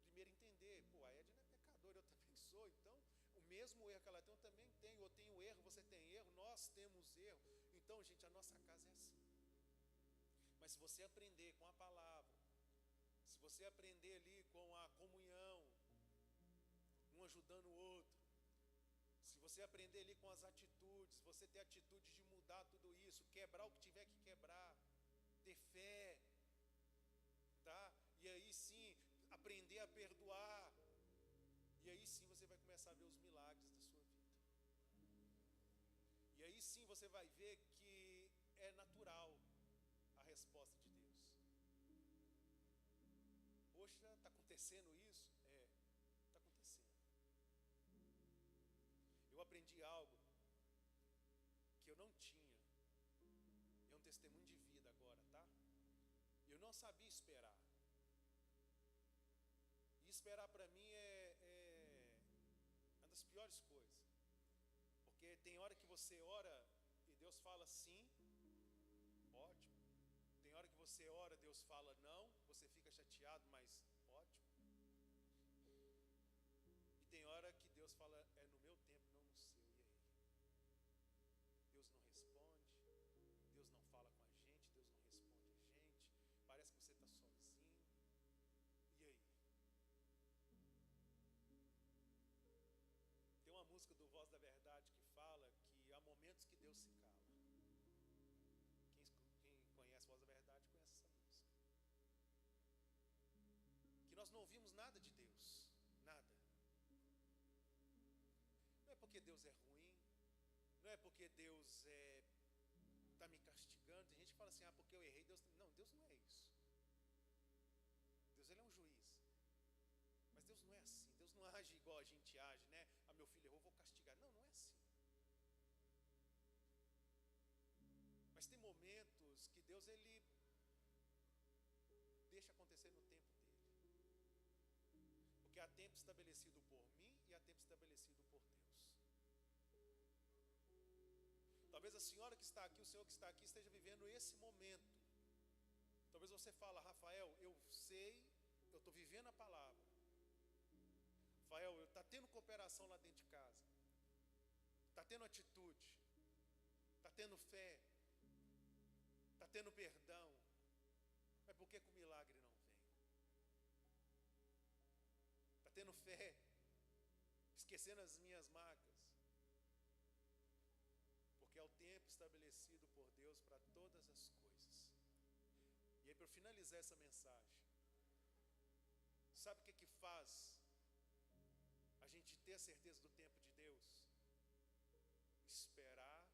Primeiro entender, a Ed não é pecadora, eu também sou, então o mesmo erro que ela tem, eu também tenho. Eu tenho erro, você tem erro, nós temos erro. Então, gente, a nossa casa é assim. Mas se você aprender com a palavra, se você aprender ali com a comunhão, um ajudando o outro, se você aprender ali com as atitudes, você ter atitude de mudar tudo isso, quebrar o que tiver que quebrar, ter fé, tá? E aí sim, aprender a perdoar. E aí sim você vai começar a ver os milagres da sua vida. E aí sim você vai ver que é natural a resposta de Deus. Poxa, está acontecendo isso? Está acontecendo. Eu aprendi algo que eu não tinha. É um testemunho de vida agora, tá? Eu não sabia esperar. E esperar para mim é uma das piores coisas. Porque tem hora que você ora e Deus fala sim, ótimo. Tem hora que você ora, Deus fala não, você fica chateado, mas ótimo. E tem hora que Deus fala: é no meu tempo, não no seu. E aí? Deus não responde, Deus não fala com a gente, Deus não responde a gente, parece que você está sozinho. E aí? Tem uma música do Voz da Verdade que fala que há momentos que Deus se cala. Quem conhece Voz da Verdade conhece essa música. Que nós não ouvimos nada de Deus, nada. Não é porque Deus é ruim, não é porque Deus está me castigando. Tem gente que fala assim: ah, porque eu errei, Deus... Não, Deus não é isso. Deus, ele é um juiz. Mas Deus não é assim. Deus não age igual a gente age, né? Ah, meu filho errou, vou castigar. Não, não é assim. Mas tem momentos que Deus, ele deixa acontecer no tempo dele. Porque há tempo estabelecido por mim e há tempo estabelecido por Deus. Talvez a senhora que está aqui, o senhor que está aqui, esteja vivendo esse momento. Talvez você fale: Rafael, eu sei, eu estou vivendo a palavra. Rafael, está tendo cooperação lá dentro de casa, está tendo atitude, está tendo fé, está tendo perdão, mas por que que o milagre não vem? Está tendo fé, esquecendo as minhas marcas, porque é o tempo estabelecido por Deus para todas as coisas. E aí, para finalizar essa mensagem, sabe o que que faz a gente ter a certeza do tempo de Deus? Esperar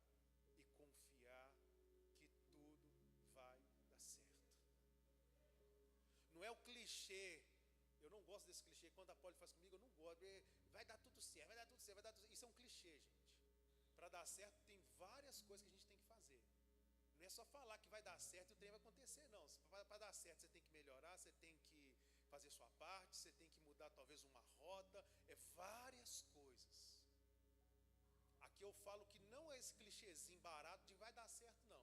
e confiar que tudo vai dar certo. Não é o clichê. Eu não gosto desse clichê. Quando a Poli faz comigo, eu não gosto. Vai dar tudo certo, vai dar tudo certo, vai dar tudo certo. Isso é um clichê, gente. Para dar certo, tem várias coisas que a gente tem que fazer. Não é só falar que vai dar certo e o trem vai acontecer, não. Para dar certo, você tem que melhorar, você tem que fazer sua parte, você tem que mudar talvez uma rota. É várias coisas. Aqui eu falo que não é esse clichêzinho barato de vai dar certo, não.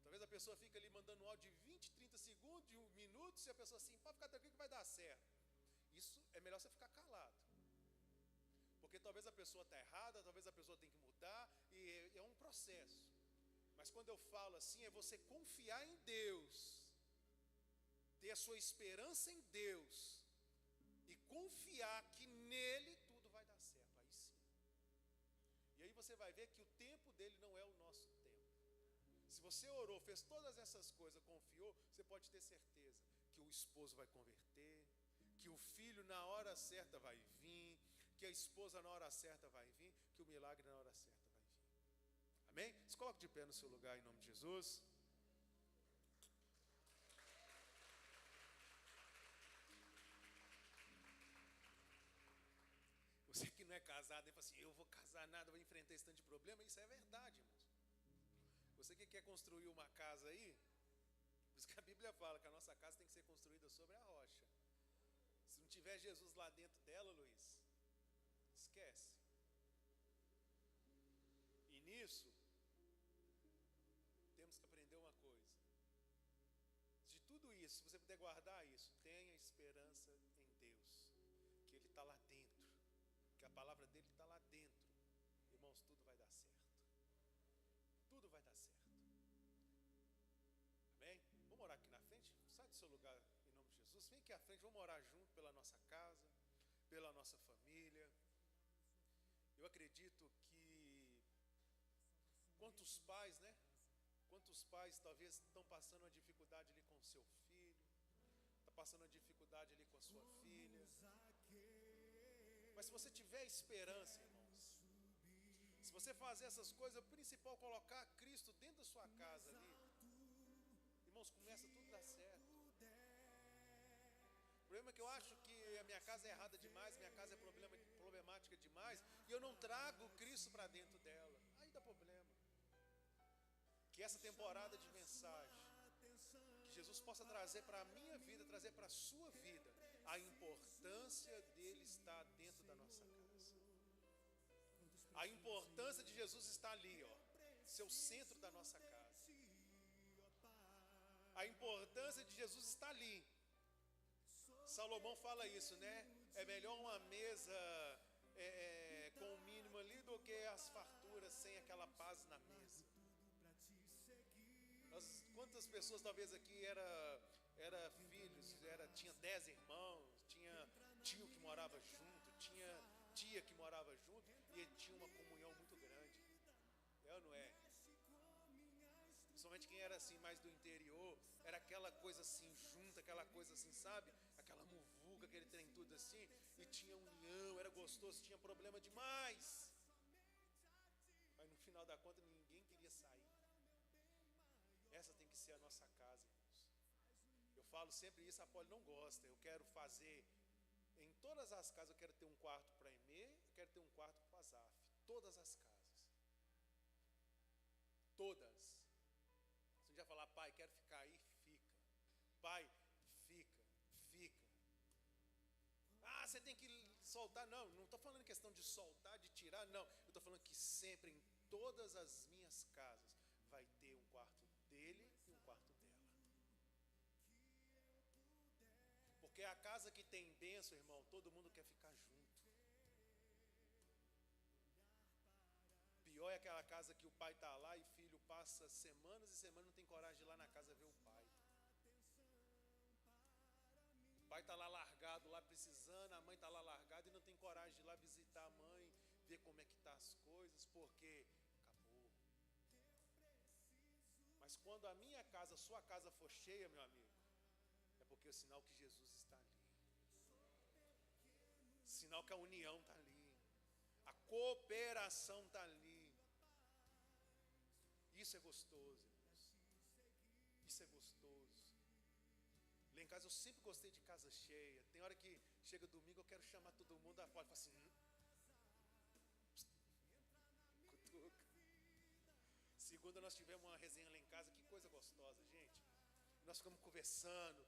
Talvez a pessoa fique ali mandando um áudio de 20, 30 segundos, de 1 minuto, e a pessoa assim, pode ficar tranquilo que vai dar certo. Isso é melhor você ficar calado. Porque talvez a pessoa está errada, talvez a pessoa tem que mudar, e é um processo. Mas quando eu falo assim, é você confiar em Deus, ter a sua esperança em Deus, e confiar que nele tudo vai dar certo. Aí sim. E aí você vai ver que o tempo dele não é o nosso tempo. Se você orou, fez todas essas coisas, confiou, você pode ter certeza que o esposo vai converter, que o filho na hora certa vai vir, que a esposa na hora certa vai vir, que o milagre na hora certa vai vir. Amém? Se coloque de pé no seu lugar em nome de Jesus. Você que não é casado e fala assim, eu vou casar nada, vou enfrentar esse tanto de problema, isso é verdade, irmãos. Você que quer construir uma casa aí, por isso que a Bíblia fala que a nossa casa tem que ser construída sobre a rocha. Se não tiver Jesus lá dentro dela, Luiz, esquece. E nisso, temos que aprender uma coisa. De tudo isso, se você puder guardar isso, tenha esperança em Deus, que Ele está lá dentro, que a palavra dEle está lá dentro. Irmãos, tudo vai dar certo. Tudo vai dar certo. Amém? Vamos orar aqui na frente? Sai do seu lugar em nome de Jesus. Vem aqui à frente, vamos orar junto pela nossa casa, pela nossa família. Eu acredito que quantos pais, né? Quantos pais talvez estão passando uma dificuldade ali com o seu filho, está passando uma dificuldade ali com a sua filha. Mas se você tiver esperança, irmãos, se você fazer essas coisas, o principal é colocar Cristo dentro da sua casa ali, irmãos, começa tudo a dar certo. O problema é que eu acho que a minha casa é errada demais, minha casa é problemática demais, e eu não trago Cristo para dentro dela. Aí dá problema. Que essa temporada de mensagem, que Jesus possa trazer para a minha vida, trazer para a sua vida, a importância dele estar dentro da nossa casa. A importância de Jesus está ali, ó, ser o centro da nossa casa. A importância de Jesus está ali. Salomão fala isso, né? É melhor uma mesa com o mínimo ali do que as farturas sem aquela paz na mesa. Quantas pessoas talvez aqui era filhos, tinha 10 irmãos, tinha tio que morava junto, tinha tia que morava junto, e ele tinha uma comunhão muito grande. É ou não é? Principalmente quem era assim mais do interior, era aquela coisa assim junta, aquela coisa assim, sabe? Aquela muvuca, aquele trem tudo assim, e tinha união, era gostoso, tinha problema demais. Mas no final da conta ninguém queria sair. Essa tem que ser a nossa casa, irmãos. Eu falo sempre isso, a Poli não gosta. Eu quero fazer, em todas as casas, eu quero ter um quarto para Emê, eu quero ter um quarto para o Azaf. Todas as casas. Todas. Se um dia falar, pai, quero ficar aí, fica. Pai, fica. Ah, você tem que soltar. Não estou falando em questão de soltar, de tirar, não. Eu estou falando que sempre, em todas as minhas casas, vai ter um quarto dele e um quarto dela. Porque a casa que tem bênção, irmão, todo mundo quer ficar junto. Pior é aquela casa que o pai está lá e filho passa semanas e semanas, não tem coragem de ir lá na casa ver o pai. O pai está lá largado, lá precisando, a mãe está lá largada e não tem coragem de ir lá visitar a mãe, ver como é que estão as coisas, porque acabou. Mas quando a minha casa, a sua casa for cheia, meu amigo, é porque é o sinal que Jesus está ali. Sinal que a união está ali. A cooperação está ali. Isso é gostoso, irmãos. Isso é gostoso. Lá em casa eu sempre gostei de casa cheia. Tem hora que chega domingo, eu quero chamar todo mundo à porta. Falo assim, cutuca. Segunda nós tivemos uma resenha lá em casa, que coisa gostosa, gente. Nós ficamos conversando.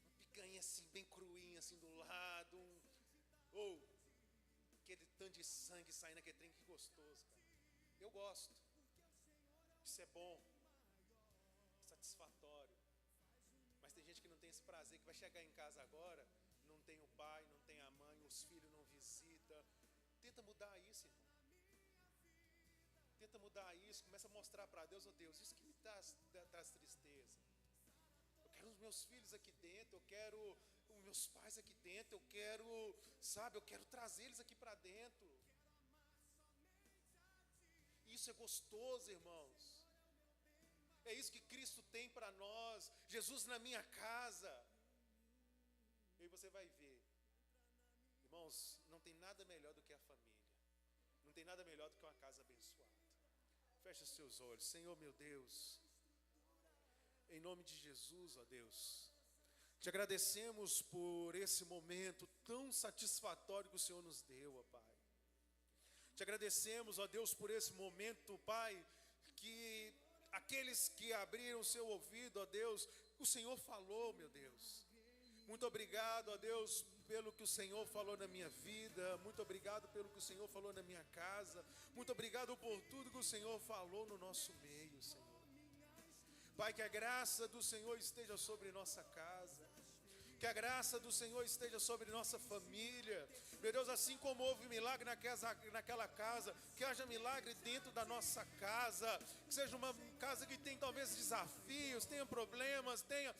Uma picanha assim, bem cruinha assim do lado. Aquele tanto de sangue saindo, aquele trem, que gostoso, cara. Eu gosto. Isso é bom. Satisfatório. Mas tem gente que não tem esse prazer, que vai chegar em casa agora, não tem o pai, não tem a mãe, os filhos não visitam. Tenta mudar isso, irmão. Tenta mudar isso, começa a mostrar para Deus, Deus, isso que me traz tristeza. Eu quero os meus filhos aqui dentro, eu quero os meus pais aqui dentro, eu quero trazer eles aqui para dentro. Isso é gostoso, irmãos. É isso que Cristo tem para nós. Jesus na minha casa. E aí você vai ver, irmãos, não tem nada melhor do que a família. Não tem nada melhor do que uma casa abençoada. Feche os seus olhos. Senhor meu Deus, em nome de Jesus, ó Deus, te agradecemos por esse momento tão satisfatório que o Senhor nos deu, ó Pai. Te agradecemos, ó Deus, por esse momento, Pai, que aqueles que abriram o seu ouvido, ó Deus, o Senhor falou, meu Deus. Muito obrigado, ó Deus, pelo que o Senhor falou na minha vida. Muito obrigado pelo que o Senhor falou na minha casa. Muito obrigado por tudo que o Senhor falou no nosso meio, Senhor. Pai, que a graça do Senhor esteja sobre nossa casa. Que a graça do Senhor esteja sobre nossa família. Meu Deus, assim como houve milagre naquela casa, que haja milagre dentro da nossa casa. Que seja uma casa que tem talvez desafios, tenha problemas, tenha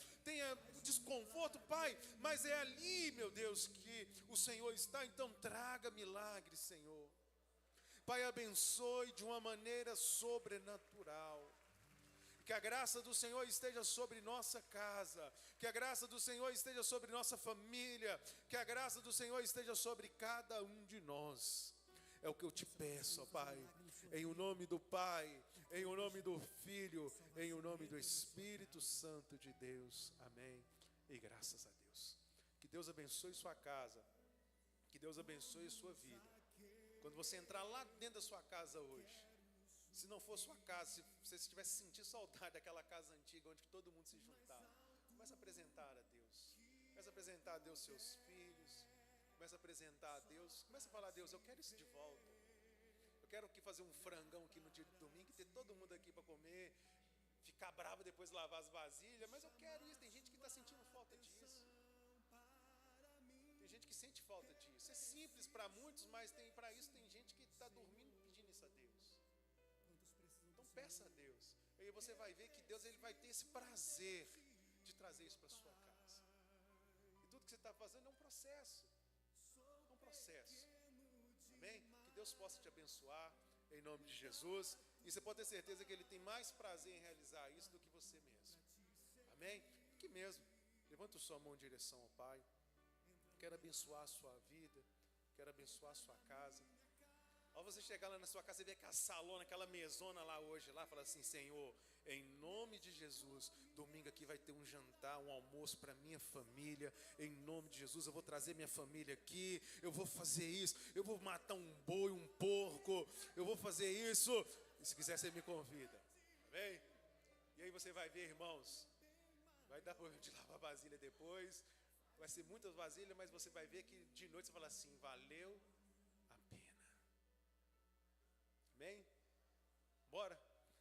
desconforto, Pai. Mas é ali, meu Deus, que o Senhor está. Então traga milagre, Senhor. Pai, abençoe de uma maneira sobrenatural. Que a graça do Senhor esteja sobre nossa casa. Que a graça do Senhor esteja sobre nossa família. Que a graça do Senhor esteja sobre cada um de nós. É o que eu te peço, ó Pai. Em o nome do Pai, em o nome do Filho, em o nome do Espírito Santo de Deus. Amém. E graças a Deus. Que Deus abençoe sua casa. Que Deus abençoe sua vida. Quando você entrar lá dentro da sua casa hoje, se não for sua casa, se você estivesse sentindo saudade daquela casa antiga onde todo mundo se juntava, comece a apresentar a Deus. Comece a apresentar a Deus seus filhos. Comece a apresentar a Deus. Comece a falar a Deus, eu quero isso de volta. Eu quero aqui fazer um frangão aqui no dia de domingo e ter todo mundo aqui para comer. Ficar bravo depois lavar as vasilhas. Mas eu quero isso. Tem gente que está sentindo falta disso. Tem gente que sente falta disso. É simples para muitos, mas para isso tem gente que está dormindo pedindo isso a Deus. Peça a Deus, e aí você vai ver que Deus ele vai ter esse prazer de trazer isso para a sua casa. E tudo que você está fazendo é um processo. É um processo. Amém? Que Deus possa te abençoar em nome de Jesus. E você pode ter certeza que Ele tem mais prazer em realizar isso do que você mesmo. Amém? Aqui mesmo. Levanta a sua mão em direção ao Pai. Quero abençoar a sua vida. Quero abençoar a sua casa. Ao você chegar lá na sua casa e ver aquela salona, aquela mesona lá hoje, lá, fala assim, Senhor, em nome de Jesus, domingo aqui vai ter um jantar, um almoço para minha família, em nome de Jesus, eu vou trazer minha família aqui, eu vou fazer isso, eu vou matar um boi, um porco, eu vou fazer isso, e se quiser você me convida, amém? E aí você vai ver, irmãos, vai dar problema de lavar vasilha depois, vai ser muitas vasilhas, mas você vai ver que de noite você fala assim, valeu a pena. Amém? Bora.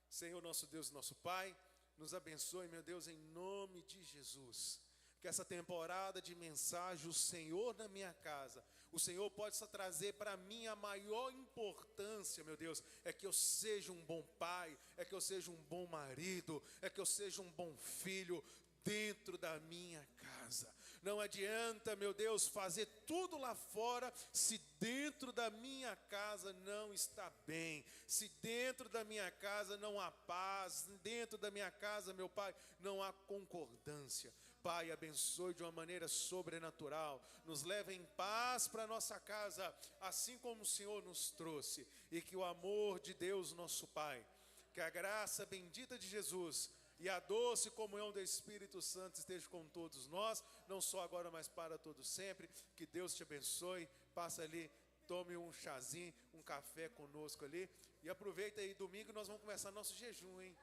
Senhor, nosso Deus, nosso Pai, nos abençoe, meu Deus, em nome de Jesus. Que essa temporada de mensagem, o Senhor na minha casa, O Senhor possa trazer para mim a maior importância, meu Deus, é que eu seja um bom pai, é que eu seja um bom marido, é que eu seja um bom filho dentro da minha casa. Não adianta, meu Deus, fazer tudo lá fora se dentro da minha casa não está bem, se dentro da minha casa não há paz, dentro da minha casa, meu Pai, não há concordância. Pai, abençoe de uma maneira sobrenatural, nos leve em paz para nossa casa, assim como o Senhor nos trouxe, e que o amor de Deus, nosso Pai, que a graça bendita de Jesus e a doce comunhão do Espírito Santo esteja com todos nós, não só agora, mas para todo sempre. Que Deus te abençoe. Passa ali, tome um chazinho, um café conosco ali, e aproveita aí, domingo nós vamos começar nosso jejum, hein?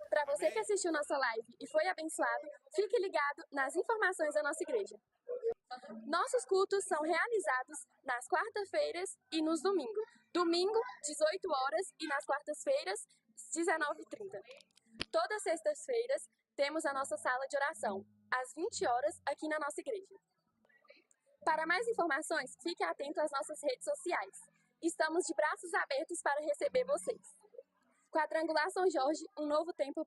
Para você Amém? que assistiu nossa live e foi abençoado, fique ligado nas informações da nossa igreja. Nossos cultos são realizados nas quartas-feiras e nos domingos. Domingo, 18 horas, e nas quartas-feiras, 19h30. Todas as sextas-feiras, temos a nossa sala de oração, às 20 horas, aqui na nossa igreja. Para mais informações, fique atento às nossas redes sociais. Estamos de braços abertos para receber vocês. Quadrangular São Jorge, um novo tempo